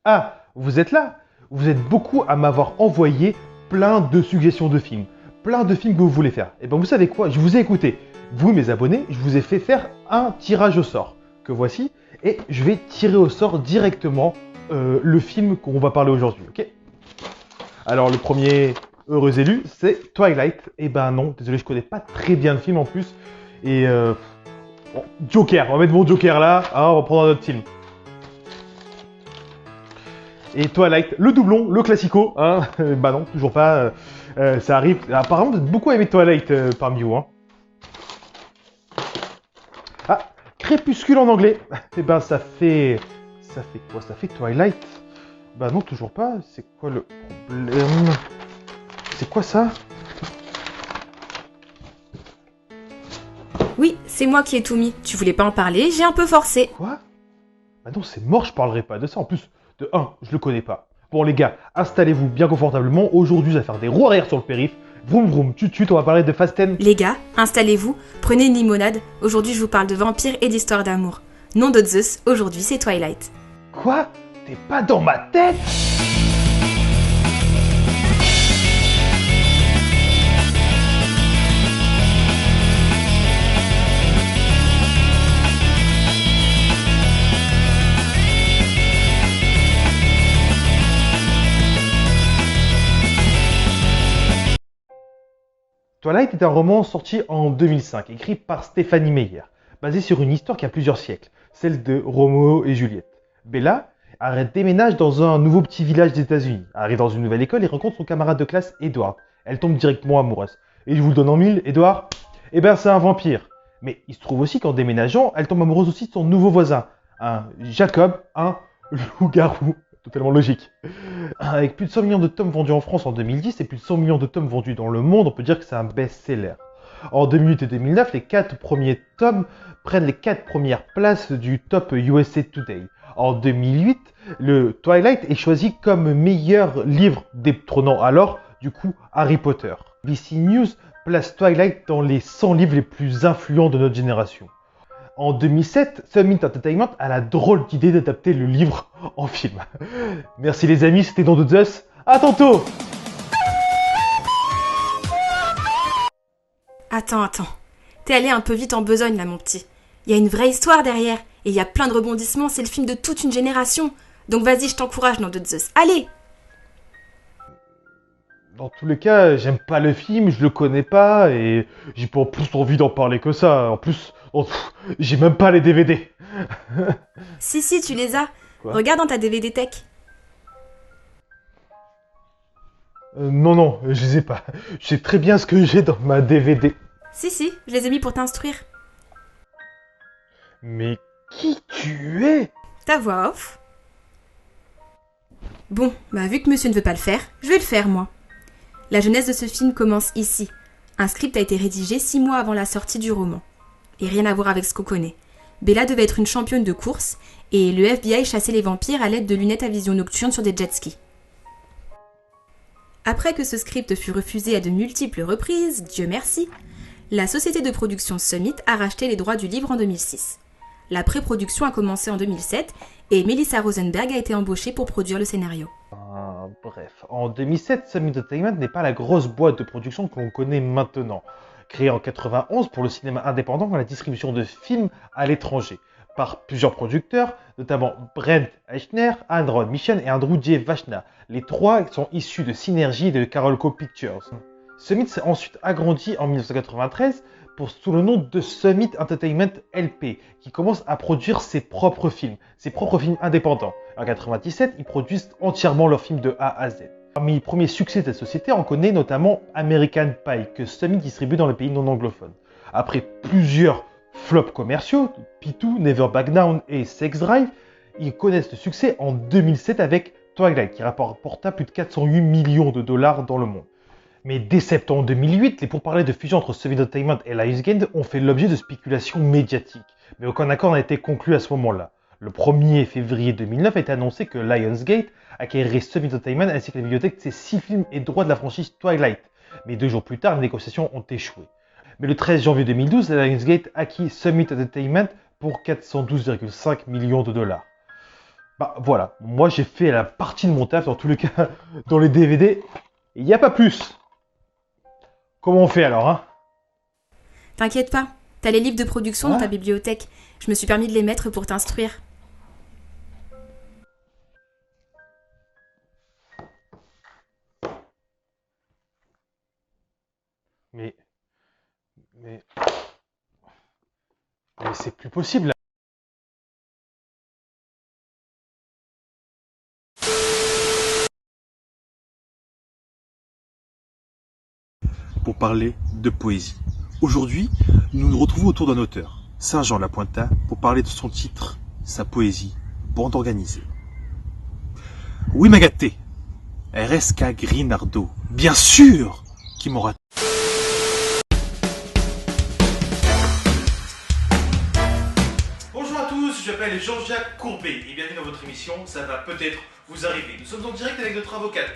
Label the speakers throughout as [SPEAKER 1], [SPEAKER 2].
[SPEAKER 1] Ah, vous êtes là? Vous êtes beaucoup à m'avoir envoyé plein de suggestions de films. Plein de films que vous voulez faire. Et bien vous savez quoi? Je vous ai écouté. Vous, mes abonnés, je vous ai fait faire un tirage au sort. Que voici. Et je vais tirer au sort directement le film qu'on va parler aujourd'hui. Ok? Alors le premier heureux élu, c'est Twilight. Et ben non, désolé, je connais pas très bien le film en plus. Et bon, Joker, on va mettre mon Joker là. Ah, on va prendre un autre film. Et Twilight, le doublon, le classico, hein. Bah non, toujours pas. Ça arrive. Apparemment, vous êtes beaucoup aimé Twilight parmi vous, hein. Ah, Crépuscule en anglais. Et ben ça fait quoi? Ça fait Twilight. Bah non, toujours pas. C'est quoi le problème? C'est quoi ça?
[SPEAKER 2] Oui, c'est moi qui ai tout mis. Tu voulais pas en parler, j'ai un peu forcé.
[SPEAKER 1] Quoi? Bah non, c'est mort, je parlerai pas de ça. En plus, de 1, je le connais pas. Bon les gars, installez-vous bien confortablement. Aujourd'hui, je vais faire des roues arrière sur le périph'. Vroom vroom, tut, on va parler de Fast 10.
[SPEAKER 2] Les gars, installez-vous, prenez une limonade. Aujourd'hui, je vous parle de vampires et d'histoires d'amour. Nom de Zeus, aujourd'hui c'est Twilight.
[SPEAKER 1] Quoi? T'es pas dans ma tête? Twilight est un roman sorti en 2005, écrit par Stephanie Meyer, basé sur une histoire qui a plusieurs siècles, celle de Roméo et Juliette. Bella déménage dans un nouveau petit village des États-Unis, arrive dans une nouvelle école et rencontre son camarade de classe Edward. Elle tombe directement amoureuse. Et je vous le donne en mille, Edward, eh ben c'est un vampire. Mais il se trouve aussi qu'en déménageant, elle tombe amoureuse aussi de son nouveau voisin, un Jacob, un loup-garou. Totalement logique. Avec plus de 100 millions de tomes vendus en France en 2010 et plus de 100 millions de tomes vendus dans le monde, on peut dire que c'est un best-seller. En 2008 et 2009, les 4 premiers tomes prennent les 4 premières places du top USA Today. En 2008, le Twilight est choisi comme meilleur livre, détrônant alors, du coup, Harry Potter. BBC News place Twilight dans les 100 livres les plus influents de notre génération. En 2007, Summit Entertainment a la drôle d'idée d'adapter le livre en film. Merci les amis, c'était Nom de Zeus. À tantôt!
[SPEAKER 2] Attends. T'es allé un peu vite en besogne là, mon petit. Il y a une vraie histoire derrière, et il y a plein de rebondissements, c'est le film de toute une génération. Donc vas-y, je t'encourage, Nom de Zeus. Allez!
[SPEAKER 1] Dans tous les cas, j'aime pas le film, je le connais pas et j'ai pas plus envie d'en parler que ça. En plus, j'ai même pas les DVD.
[SPEAKER 2] Si, tu les as.
[SPEAKER 1] Quoi?
[SPEAKER 2] Regarde dans ta DVD Tech.
[SPEAKER 1] Non, je les ai pas. Je sais très bien ce que j'ai dans ma DVD.
[SPEAKER 2] Si, je les ai mis pour t'instruire.
[SPEAKER 1] Mais qui tu es?
[SPEAKER 2] Ta voix off. Bon, vu que monsieur ne veut pas le faire, je vais le faire moi. La genèse de ce film commence ici. Un script a été rédigé 6 mois avant la sortie du roman. Et rien à voir avec ce qu'on connaît. Bella devait être une championne de course, et le FBI chassait les vampires à l'aide de lunettes à vision nocturne sur des jet skis. Après que ce script fut refusé à de multiples reprises, Dieu merci, la société de production Summit a racheté les droits du livre en 2006. La pré-production a commencé en 2007 et Melissa Rosenberg a été embauchée pour produire le scénario.
[SPEAKER 1] Bref, en 2007, Summit Entertainment n'est pas la grosse boîte de production que l'on connaît maintenant. Créée en 91 pour le cinéma indépendant et la distribution de films à l'étranger, par plusieurs producteurs, notamment Brent Eichner, Andron Michel et Andrew J. Vachna. Les trois sont issus de Synergy et de Carolco Pictures. Summit s'est ensuite agrandi en 1993 sous le nom de Summit Entertainment LP, qui commence à produire ses propres films indépendants. En 1997, ils produisent entièrement leurs films de A à Z. Parmi les premiers succès de cette société, on connaît notamment American Pie, que Summit distribue dans les pays non anglophones. Après plusieurs flops commerciaux, P2, Never Back Down et Sex Drive, ils connaissent le succès en 2007 avec Twilight, qui rapporta plus de 408 millions de dollars dans le monde. Mais dès septembre 2008, les pourparlers de fusion entre Summit Entertainment et Lionsgate ont fait l'objet de spéculations médiatiques. Mais aucun accord n'a été conclu à ce moment-là. Le 1er février 2009 a été annoncé que Lionsgate acquérirait Summit Entertainment ainsi que la bibliothèque de ses 6 films et droits de la franchise Twilight. Mais 2 jours plus tard, les négociations ont échoué. Mais le 13 janvier 2012, Lionsgate acquit Summit Entertainment pour 412,5 millions de dollars. Bah voilà, moi j'ai fait la partie de mon taf, dans tous les cas, dans les DVD, il n'y a pas plus. Comment on fait alors, hein?
[SPEAKER 2] T'inquiète pas, t'as les livres de production dans ta
[SPEAKER 1] Hein?
[SPEAKER 2] bibliothèque. Je me suis permis de les mettre pour t'instruire.
[SPEAKER 1] Mais, mais, mais c'est plus possible. Pour parler de poésie. Aujourd'hui, nous nous retrouvons autour d'un auteur, Saint-Jean Lapointa, pour parler de son titre, sa poésie, Bande organisée. Oui, Magaté, RSK Grinardo, bien sûr, qui m'aura... Bonjour à tous, je m'appelle Jean-Jacques Courbet et bienvenue dans votre émission Ça va peut-être vous arriver. Nous sommes en direct avec notre avocate.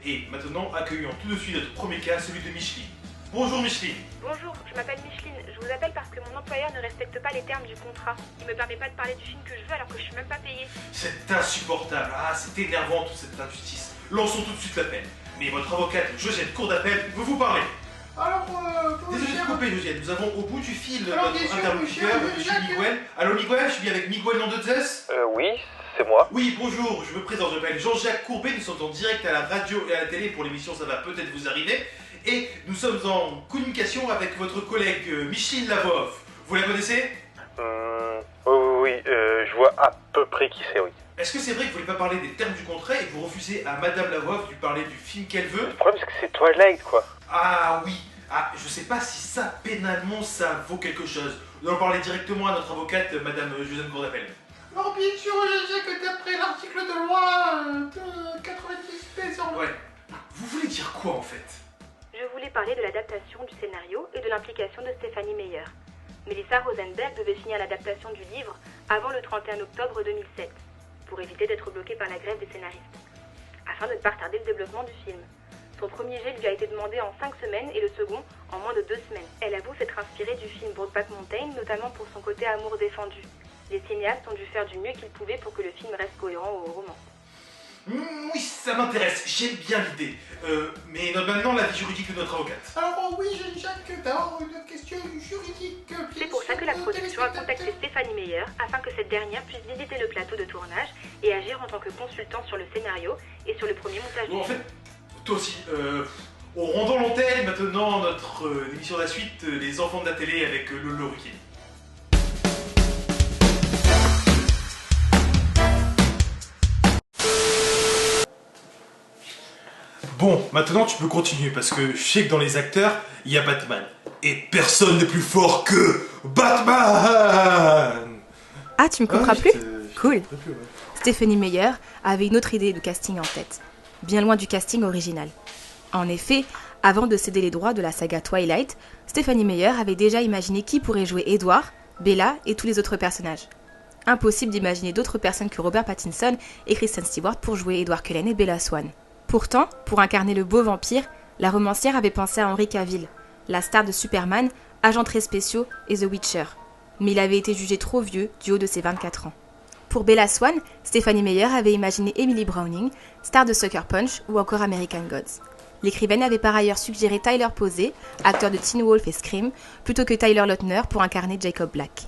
[SPEAKER 1] Et maintenant, accueillons tout de suite notre premier cas, celui de Micheline. Bonjour Micheline.
[SPEAKER 2] Bonjour, je m'appelle Micheline. Je vous appelle parce que mon employeur ne respecte pas les termes du contrat. Il me permet pas de parler du film que je veux alors que je suis même pas payée.
[SPEAKER 1] C'est insupportable, c'est énervant toute cette injustice. Lançons tout de suite l'appel. Mais votre avocate, Josiane, cour d'appel, veut vous parler.
[SPEAKER 3] Alors,
[SPEAKER 1] Désolé de couper, Josiane, nous avons au bout du fil
[SPEAKER 3] Alors,
[SPEAKER 1] notre
[SPEAKER 3] bien sûr,
[SPEAKER 1] interlocuteur,
[SPEAKER 3] monsieur
[SPEAKER 1] monsieur
[SPEAKER 3] Jacques.
[SPEAKER 1] Miguel. Allô Miguel, je suis bien avec Miguel Nandezes.
[SPEAKER 4] Oui, c'est moi.
[SPEAKER 1] Oui, bonjour, je me présente, je m'appelle Jean-Jacques Courbet, nous sommes en direct à la radio et à la télé pour l'émission Ça va peut-être vous arriver. Et nous sommes en communication avec votre collègue Micheline Lavoie. Vous la connaissez?
[SPEAKER 4] Oui, je vois à peu près qui c'est, oui.
[SPEAKER 1] Est-ce que c'est vrai que vous voulez pas parler des termes du contrat et que vous refusez à Madame Lavoie de lui parler du film qu'elle veut?
[SPEAKER 4] Le problème, c'est que c'est Twilight, quoi.
[SPEAKER 1] Ah oui, je sais pas si ça, pénalement, ça vaut quelque chose. Nous allons parler directement à notre avocate, Madame Josiane Courdapel.
[SPEAKER 3] alors bien sûr, je sais que d'après l'article de loi de 90 sur
[SPEAKER 1] Ouais. Vous voulez dire quoi en fait?
[SPEAKER 2] Je voulais parler de l'adaptation du scénario et de l'implication de Stéphanie Meyer. Melissa Rosenberg devait finir l'adaptation du livre avant le 31 octobre 2007, pour éviter d'être bloquée par la grève des scénaristes, afin de ne pas retarder le développement du film. Son premier jet lui a été demandé en 5 semaines et le second en moins de 2 semaines. Elle avoue s'être inspirée du film Brokeback Mountain, notamment pour son côté amour défendu. Les cinéastes ont dû faire du mieux qu'ils pouvaient pour que le film reste cohérent au roman.
[SPEAKER 1] Oui, ça m'intéresse, j'aime bien l'idée. Mais maintenant, l'avis juridique de notre avocate.
[SPEAKER 3] Alors oui, Jacques, d'abord une question juridique.
[SPEAKER 2] C'est pour ça que la production a contacté Stéphanie Meyer afin que cette dernière puisse visiter le plateau de tournage et agir en tant que consultant sur le scénario et sur le premier montage
[SPEAKER 1] Bon,
[SPEAKER 2] du
[SPEAKER 1] en
[SPEAKER 2] film.
[SPEAKER 1] fait, toi aussi, on rendant l'antenne maintenant notre émission de la suite, Les enfants de la télé avec Lolo Ruquier. Bon, maintenant tu peux continuer parce que je sais que dans les acteurs, il y a Batman. Et personne n'est plus fort que Batman.
[SPEAKER 2] Ah, tu me couperas plus?
[SPEAKER 1] je
[SPEAKER 2] Cool.
[SPEAKER 1] couperai plus, ouais.
[SPEAKER 2] Stéphanie Meyer avait une autre idée de casting en tête, bien loin du casting original. En effet, avant de céder les droits de la saga Twilight, Stéphanie Meyer avait déjà imaginé qui pourrait jouer Edward, Bella et tous les autres personnages. Impossible d'imaginer d'autres personnes que Robert Pattinson et Kristen Stewart pour jouer Edward Cullen et Bella Swan. Pourtant, pour incarner le beau vampire, la romancière avait pensé à Henry Cavill, la star de Superman, Agents très spéciaux et The Witcher. Mais il avait été jugé trop vieux du haut de ses 24 ans. Pour Bella Swan, Stéphanie Meyer avait imaginé Emily Browning, star de Sucker Punch ou encore American Gods. L'écrivaine avait par ailleurs suggéré Tyler Posey, acteur de Teen Wolf et Scream, plutôt que Tyler Lautner pour incarner Jacob Black.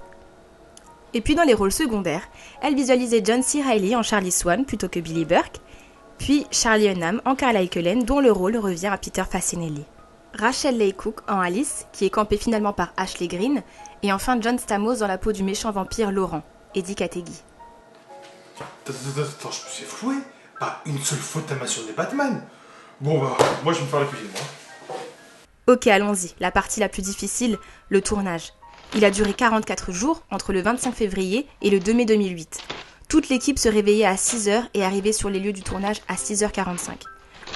[SPEAKER 2] Et puis dans les rôles secondaires, elle visualisait John C. Reilly en Charlie Swan plutôt que Billy Burke, puis Charlie Hunnam en Carlisle Cullen dont le rôle revient à Peter Facinelli. Rachel Leigh Cook en Alice, qui est campée finalement par Ashley Greene, et enfin John Stamos dans la peau du méchant vampire Laurent, Eddie Kategi.
[SPEAKER 1] Attends, je me suis floué. Pas une seule faute à mentionner Batman. Bon bah, moi je vais me faire la cuisine, moi.
[SPEAKER 2] Ok, allons-y, la partie la plus difficile, le tournage. Il a duré 44 jours, entre le 25 février et le 2 mai 2008. Toute l'équipe se réveillait à 6h et arrivait sur les lieux du tournage à 6h45.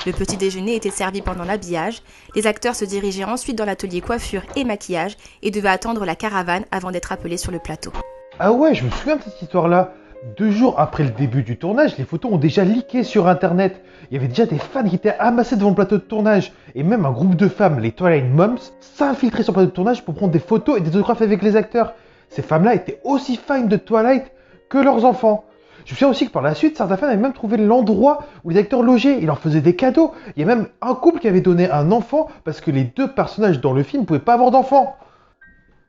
[SPEAKER 2] Le petit déjeuner était servi pendant l'habillage, les acteurs se dirigeaient ensuite dans l'atelier coiffure et maquillage et devaient attendre la caravane avant d'être appelés sur le plateau.
[SPEAKER 1] Ah ouais, je me souviens de cette histoire-là. 2 jours après le début du tournage, les photos ont déjà leaké sur internet. Il y avait déjà des fans qui étaient amassés devant le plateau de tournage. Et même un groupe de femmes, les Twilight Moms, s'infiltraient sur le plateau de tournage pour prendre des photos et des autographes avec les acteurs. Ces femmes-là étaient aussi fans de Twilight que leurs enfants. Je me souviens aussi que par la suite, certaines fans avaient même trouvé l'endroit où les acteurs logeaient. Ils leur faisaient des cadeaux. Il y a même un couple qui avait donné un enfant parce que les deux personnages dans le film ne pouvaient pas avoir d'enfant.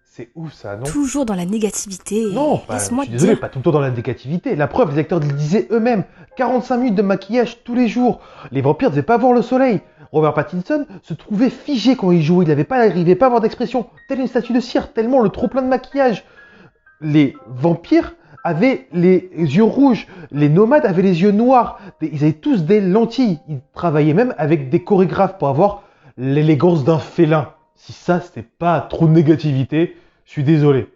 [SPEAKER 1] C'est ouf ça, non?
[SPEAKER 2] Toujours dans la négativité.
[SPEAKER 1] Non,
[SPEAKER 2] Laisse-moi
[SPEAKER 1] je
[SPEAKER 2] te
[SPEAKER 1] suis désolé,
[SPEAKER 2] dire.
[SPEAKER 1] pas tout le temps dans la négativité. La preuve, les acteurs le disaient eux-mêmes. 45 minutes de maquillage tous les jours. Les vampires ne devaient pas voir le soleil. Robert Pattinson se trouvait figé quand il jouait. Il n'arrivait pas à avoir d'expression. Telle une statue de cire, tellement le trop plein de maquillage. Les vampires avaient les yeux rouges. Les nomades avaient les yeux noirs. Ils avaient tous des lentilles. Ils travaillaient même avec des chorégraphes pour avoir l'élégance d'un félin. Si ça, c'était pas trop de négativité, je suis désolé.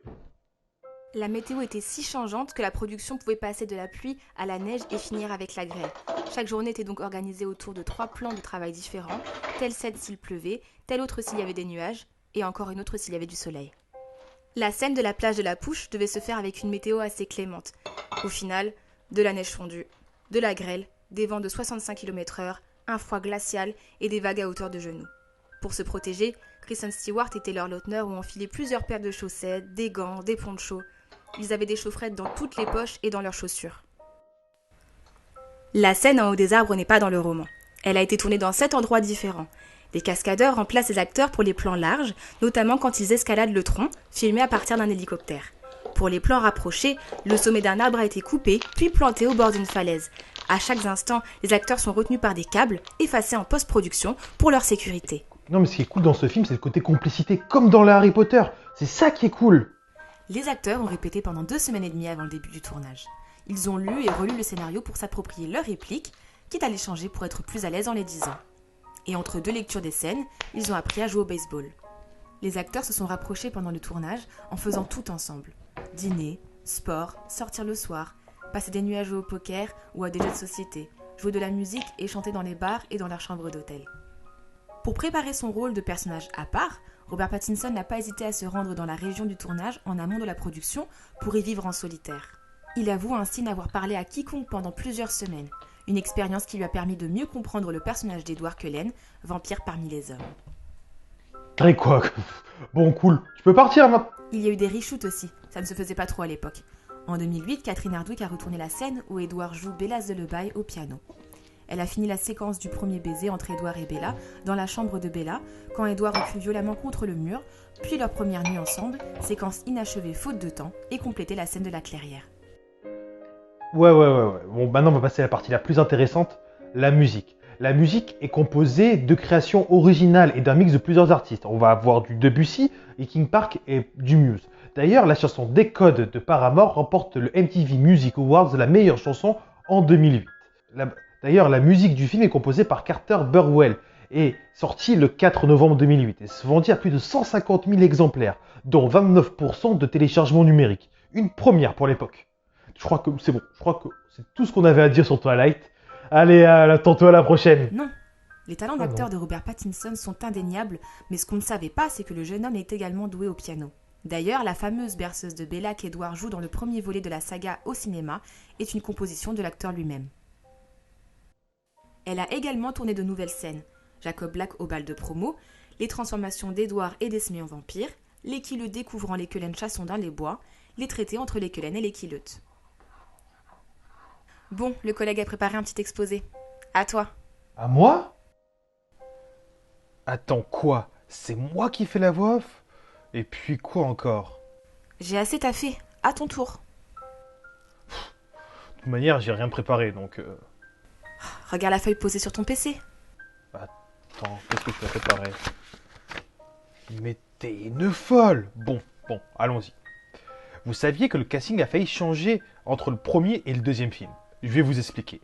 [SPEAKER 2] La météo était si changeante que la production pouvait passer de la pluie à la neige et finir avec la grêle. Chaque journée était donc organisée autour de 3 plans de travail différents, telle scène s'il pleuvait, telle autre s'il y avait des nuages, et encore une autre s'il y avait du soleil. La scène de la plage de la Pouche devait se faire avec une météo assez clémente. Au final, de la neige fondue, de la grêle, des vents de 65 km/h, un froid glacial et des vagues à hauteur de genoux. Pour se protéger, Kristen Stewart et Taylor Lautner ont enfilé plusieurs paires de chaussettes, des gants, des ponchos. Ils avaient des chaufferettes dans toutes les poches et dans leurs chaussures. La scène en haut des arbres n'est pas dans le roman. Elle a été tournée dans 7 endroits différents. Les cascadeurs remplacent les acteurs pour les plans larges, notamment quand ils escaladent le tronc, filmé à partir d'un hélicoptère. Pour les plans rapprochés, le sommet d'un arbre a été coupé, puis planté au bord d'une falaise. À chaque instant, les acteurs sont retenus par des câbles, effacés en post-production pour leur sécurité.
[SPEAKER 1] Non, mais ce qui est cool dans ce film, c'est le côté complicité, comme dans les Harry Potter. C'est ça qui est cool.
[SPEAKER 2] Les acteurs ont répété pendant 2 semaines et demie avant le début du tournage. Ils ont lu et relu le scénario pour s'approprier leurs répliques, quitte à les changer pour être plus à l'aise en les disant. Et entre 2 lectures des scènes, ils ont appris à jouer au baseball. Les acteurs se sont rapprochés pendant le tournage en faisant tout ensemble. Dîner, sport, sortir le soir, passer des nuits à jouer au poker ou à des jeux de société, jouer de la musique et chanter dans les bars et dans leurs chambres d'hôtel. Pour préparer son rôle de personnage à part, Robert Pattinson n'a pas hésité à se rendre dans la région du tournage en amont de la production pour y vivre en solitaire. Il avoue ainsi n'avoir parlé à quiconque pendant plusieurs semaines, une expérience qui lui a permis de mieux comprendre le personnage d'Edward Cullen, vampire parmi les hommes.
[SPEAKER 1] Et quoi? Bon, cool. Je peux partir maintenant.
[SPEAKER 2] Il y a eu des reshoots aussi, ça ne se faisait pas trop à l'époque. En 2008, Catherine Hardwicke a retourné la scène où Edward joue Bella Lullaby au piano. Elle a fini la séquence du premier baiser entre Edward et Bella dans la chambre de Bella, quand Edward recule violemment contre le mur, puis leur première nuit ensemble, séquence inachevée faute de temps, et compléter la scène de la clairière.
[SPEAKER 1] Ouais. Bon, maintenant, on va passer à la partie la plus intéressante, la musique. La musique est composée de créations originales et d'un mix de plusieurs artistes. On va avoir du Debussy, Linkin Park et du Muse. D'ailleurs, la chanson Decode de Paramore remporte le MTV Music Awards de la meilleure chanson en 2008. D'ailleurs, la musique du film est composée par Carter Burwell et sortie le 4 novembre 2008 et se vendit à plus de 150 000 exemplaires, dont 29% de téléchargement numérique. Une première pour l'époque. Je crois que c'est bon, je crois que c'est tout ce qu'on avait à dire sur Twilight. Allez, tantôt à la prochaine.
[SPEAKER 2] Non, les talents d'acteur de Robert Pattinson sont indéniables, mais ce qu'on ne savait pas, c'est que le jeune homme est également doué au piano. D'ailleurs, la fameuse berceuse de Bella qu'Edward joue dans le premier volet de la saga au cinéma est une composition de l'acteur lui-même. Elle a également tourné de nouvelles scènes. Jacob Black au bal de promo, les transformations d'Edward et d'Esmée en vampire, les Quilleux découvrant les Cullen chassant dans les bois, les traités entre les Cullen et les Quilleutes. Bon, le collègue a préparé un petit exposé. À toi.
[SPEAKER 1] À moi? Attends, quoi? C'est moi qui fais la voix off? Et puis quoi encore?
[SPEAKER 2] J'ai assez taffé. À ton tour.
[SPEAKER 1] De toute manière, j'ai rien préparé, donc...
[SPEAKER 2] Regarde la feuille posée sur ton PC.
[SPEAKER 1] Attends, qu'est-ce que je peux préparer? Mais t'es une folle! Bon, allons-y. Vous saviez que le casting a failli changer entre le premier et le deuxième film. Je vais vous expliquer.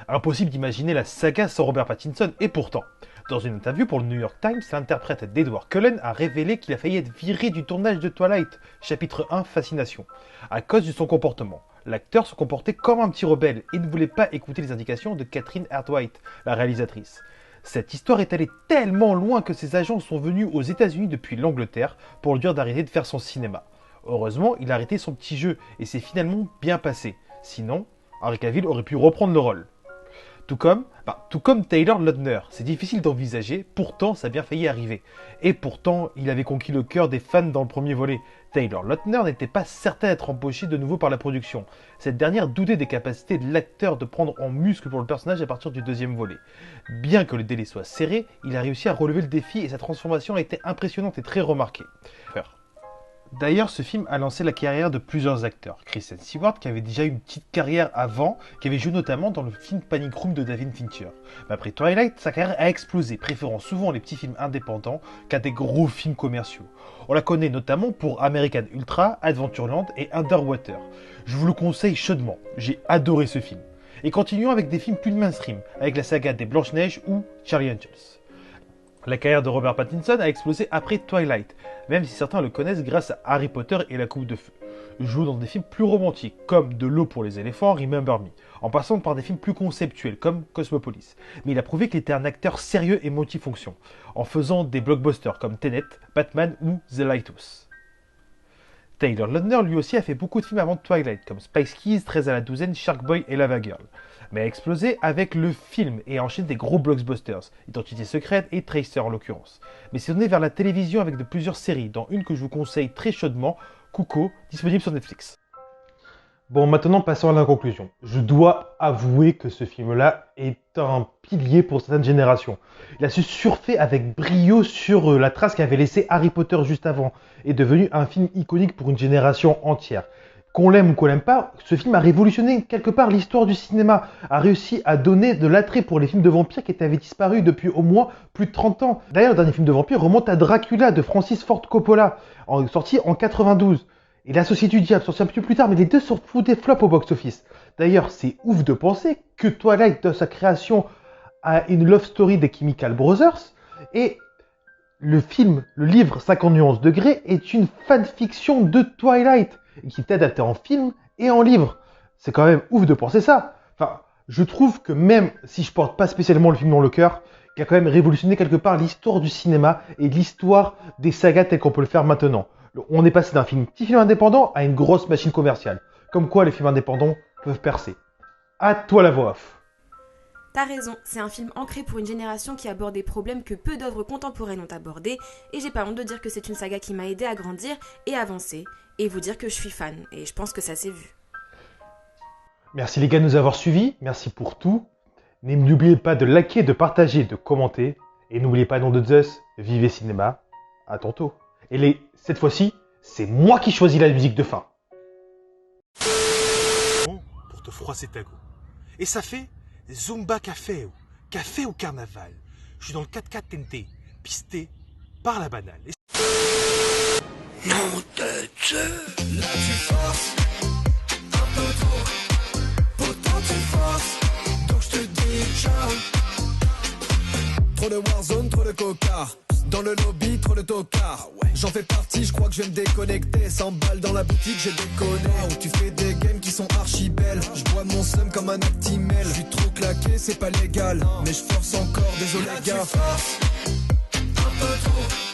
[SPEAKER 1] Impossible d'imaginer la saga sans Robert Pattinson, et pourtant, dans une interview pour le New York Times, l'interprète d'Edward Cullen a révélé qu'il a failli être viré du tournage de Twilight, chapitre 1, Fascination, à cause de son comportement. L'acteur se comportait comme un petit rebelle et ne voulait pas écouter les indications de Catherine Hardwicke, la réalisatrice. Cette histoire est allée tellement loin que ses agents sont venus aux États-Unis depuis l'Angleterre pour lui dire d'arrêter de faire son cinéma. Heureusement, il a arrêté son petit jeu et c'est finalement bien passé. Sinon, Henry Cavill aurait pu reprendre le rôle. Tout comme Taylor Lautner, c'est difficile d'envisager, pourtant ça a bien failli arriver. Et pourtant, il avait conquis le cœur des fans dans le premier volet. Taylor Lautner n'était pas certain d'être embauché de nouveau par la production. Cette dernière doutait des capacités de l'acteur de prendre en muscle pour le personnage à partir du deuxième volet. Bien que le délai soit serré, il a réussi à relever le défi et sa transformation a été impressionnante et très remarquée. D'ailleurs, ce film a lancé la carrière de plusieurs acteurs. Kristen Stewart, qui avait déjà eu une petite carrière avant, qui avait joué notamment dans le film Panic Room de David Fincher. Mais après Twilight, sa carrière a explosé, préférant souvent les petits films indépendants qu'à des gros films commerciaux. On la connaît notamment pour American Ultra, Adventureland et Underwater. Je vous le conseille chaudement, j'ai adoré ce film. Et continuons avec des films plus mainstream, avec la saga des Blanche-Neige ou Charlie Angels. La carrière de Robert Pattinson a explosé après Twilight, même si certains le connaissent grâce à Harry Potter et la Coupe de Feu. Il joue dans des films plus romantiques, comme De l'eau pour les éléphants, Remember Me, en passant par des films plus conceptuels, comme Cosmopolis. Mais il a prouvé qu'il était un acteur sérieux et multifonction, en faisant des blockbusters comme Tenet, Batman ou The Lighthouse. Taylor Lautner lui aussi a fait beaucoup de films avant Twilight, comme Spice Keys, 13 à la douzaine, Shark Boy et Lava Girl. Mais a explosé avec le film et a enchaîné des gros blockbusters, Identité secrète et Tracer en l'occurrence. Mais s'est tourné vers la télévision avec de plusieurs séries, dont une que je vous conseille très chaudement, Cuckoo, disponible sur Netflix. Bon, maintenant passons à la conclusion. Je dois avouer que ce film-là est un pilier pour certaines générations. Il a su surfer avec brio sur la trace qu'avait laissée Harry Potter juste avant, et est devenu un film iconique pour une génération entière. Qu'on l'aime ou qu'on l'aime pas, ce film a révolutionné quelque part l'histoire du cinéma, a réussi à donner de l'attrait pour les films de vampires qui avaient disparu depuis au moins plus de 30 ans. D'ailleurs, le dernier film de vampire remonte à Dracula de Francis Ford Coppola, sorti en 92. Et La Société du Diable, sorti un petit peu plus tard, mais les deux sont fous des flops au box-office. D'ailleurs, c'est ouf de penser que Twilight, dans sa création, a une love story des Chemical Brothers, et le livre 50 nuances de Grey est une fanfiction de Twilight, qui est adapté en film et en livre. C'est quand même ouf de penser ça. Enfin, je trouve que même si je porte pas spécialement le film dans le cœur, qu'il a quand même révolutionné quelque part l'histoire du cinéma et l'histoire des sagas telles qu'on peut le faire maintenant. On est passé d'un petit film indépendant à une grosse machine commerciale. Comme quoi les films indépendants peuvent percer. À toi la voix off.
[SPEAKER 2] T'as raison, c'est un film ancré pour une génération qui aborde des problèmes que peu d'œuvres contemporaines ont abordés, et j'ai pas honte de dire que c'est une saga qui m'a aidé à grandir et avancer, et vous dire que je suis fan, et je pense que ça s'est vu.
[SPEAKER 1] Merci les gars de nous avoir suivis, merci pour tout. N'oubliez pas de liker, de partager, de commenter, et n'oubliez pas, nom de Zeus, vivez cinéma, à tantôt. Et cette fois-ci, c'est moi qui choisis la musique de fin.
[SPEAKER 5] Bon, pour te froisser ta go. Et ça fait Zumba café ou carnaval. Je suis dans le 4x4 TNT, pisté par la banale.
[SPEAKER 3] Nom de Dieu. Là tu forces, un peu trop. Pourtant tu forces, donc je te dis ciao.
[SPEAKER 6] Trop de Warzone, trop de coca. Dans le lobby, trop de tocards. J'en fais partie, je crois que je vais me déconnecter. 100 balles dans la boutique, j'ai déconné. Où tu fais des games qui sont archi belles. Je bois mon seum comme un actimel. Je suis trop claqué, c'est pas légal. Mais je force encore, désolé
[SPEAKER 3] Là
[SPEAKER 6] gars.
[SPEAKER 3] tu forces, un peu trop.